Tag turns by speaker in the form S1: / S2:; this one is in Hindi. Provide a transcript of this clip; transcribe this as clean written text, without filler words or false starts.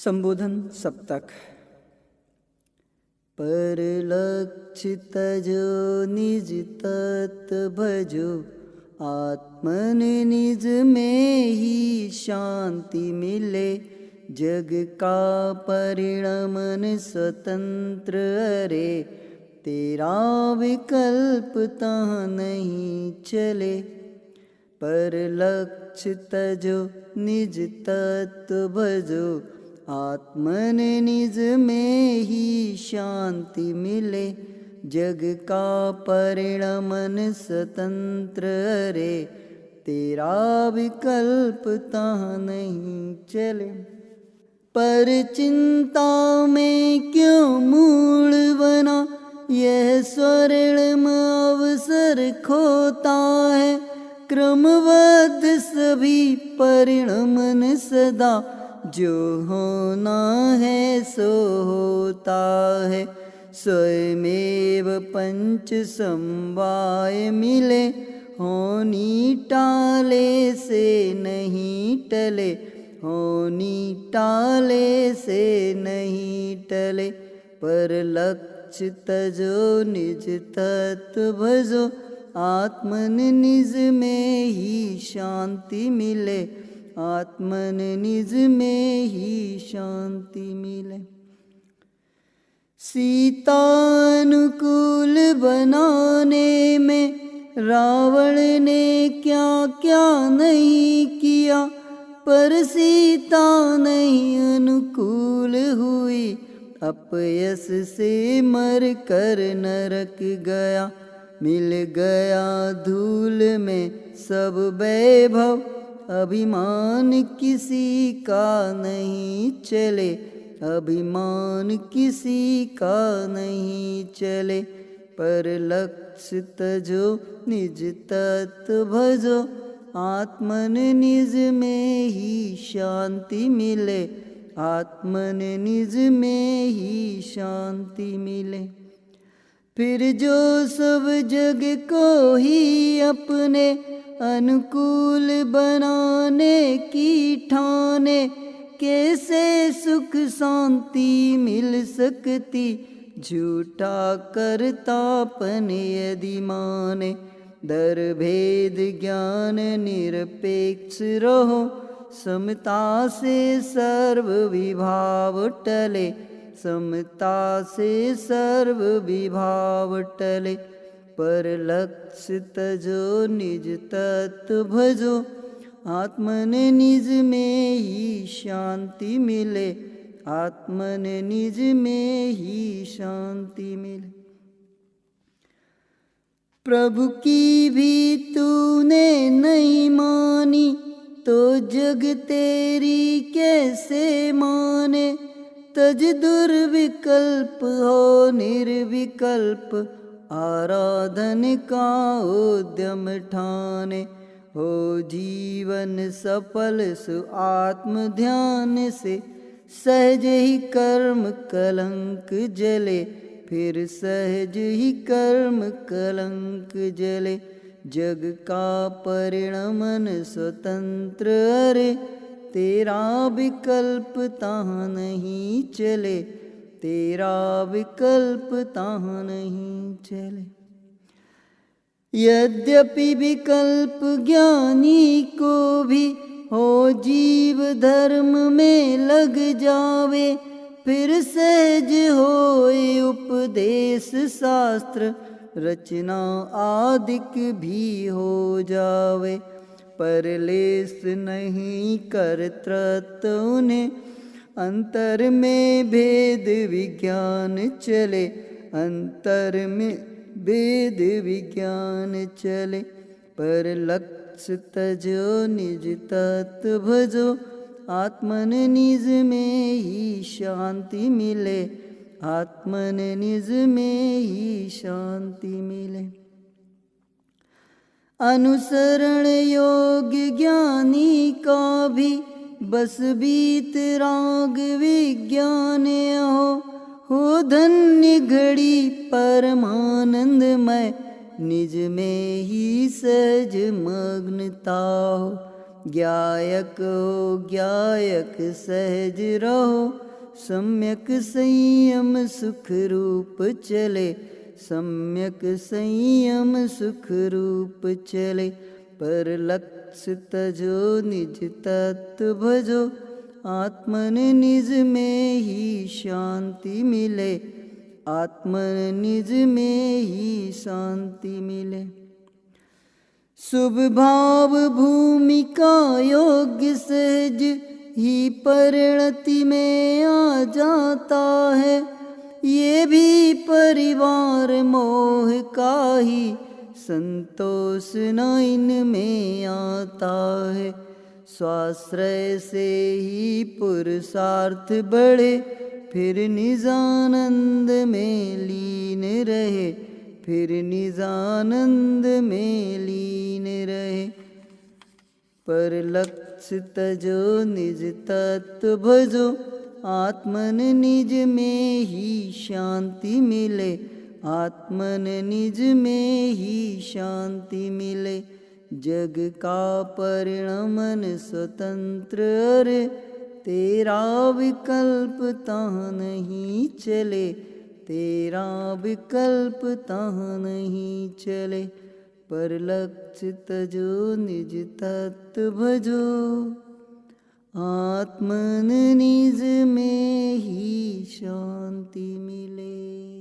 S1: संबोधन सप्तक। पर लक्ष्य तजो निज तत् भजो, आत्मन निज में ही शांति मिले। जग का परिणमन स्वतंत्र अरे, तेरा विकल्प तहाँ नहीं चले। पर लक्ष्य तजो निज तत्व भजो, आत्मन निज में ही शांति मिले। जग का परिणमन स्वतंत्र रे, तेरा विकल्प तहाँ नहीं चले। पर चिंता में क्यों मूल बना, यह स्वर्णिम अवसर खोता है। क्रमबद्ध सभी परिणमन सदा, जो होना है सो होता है। स्वयमेव पंच समवाय मिले, होनी टाले से नहीं टले। होनी टाले से नहीं टले। पर लक्ष्य तजो निज तत्व भजो, आत्मन निज में ही शांति मिले। आत्मन निज में ही शांति मिले। सीता अनुकूल बनाने में रावण ने क्या क्या नहीं किया। पर सीता नहीं अनुकूल हुई, अपयश से मर कर नरक गया। मिल गया धूल में सब वैभव, अभिमान किसी का नहीं चले। अभिमान किसी का नहीं चले। पर लक्ष्य तजो निज तत्व भजो, आत्मन निज में ही शांति मिले। आत्मन निज में ही शांति मिले। फिर जो सब जग को ही अपने अनुकूल बनाने की ठाने, कैसे सुख शांति मिल सकती। झूठा करतापन यदि माने, दर भेद ज्ञान निरपेक्ष रहो। समता से सर्व विभाव टले। समता से सर्व विभाव टले। पर लक्ष्य तजो निज तत्व भजो, आत्मन निज में ही शांति मिले। आत्मन निज में ही शांति मिले। प्रभु की भी तूने नहीं मानी, तो जग तेरी कैसे माने। तज दुर्विकल्प हो निर्विकल्प, आराधन का उद्यम ठाने। हो जीवन सफल सु आत्म ध्यान से, सहज ही कर्म कलंक जले। फिर सहज ही कर्म कलंक जले। जग का परिणमन स्वतंत्र अरे, तेरा विकल्प तहाँ नहीं चले। तेरा विकल्प तहाँ नहीं चले। यद्यपि विकल्प ज्ञानी को भी हो जीव धर्म में लग जावे। फिर सहज होए उपदेश शास्त्र, रचना आदिक भी हो जावे। पर लेस नहीं कर्तृत्व उन्हें, अंतर में भेद विज्ञान चले। अंतर में भेद विज्ञान चले। पर लक्ष्य तजो निज तत्व भजो, आत्मन निज में ही शांति मिले। आत्मन निज में ही शांति मिले। अनुसरण योग्य ज्ञानी का भी, बस बीत राग विज्ञान हो धन्य घड़ी परमानंदमय। निज में ही सहज मग्नता हो। ज्ञायक हो ज्ञायक सहज रहो, सम्यक संयम सुख रूप चले, सम्यक संयम सुख रूप चले। पर लक्ष्य तजो निज तत्व भजो, आत्मन निज में ही शांति मिले, आत्मन निज में ही शांति मिले। शुभ भाव भूमिका योग्य सहज ही परिणति में आ जाता है, ये भी परिवार मोह का ही संतोष न इनमें आता है। स्वाश्रय से ही पुरुषार्थ बढ़े, फिर निजानंद में लीन रहे, फिर निजानंद में लीन रहे। पर लक्ष्य तजो निज तत्व भजो, आत्मन निज में ही शांति मिले, आत्मन निज में ही शांति मिले। जग का परिणमन स्वतंत्र अरे, तेरा विकल्प तहाँ नहीं चले, तेरा विकल्प तहाँ नहीं चले। पर लक्ष्य तजो निज तत्व भजो, आत्मन निज में ही शांति मिले।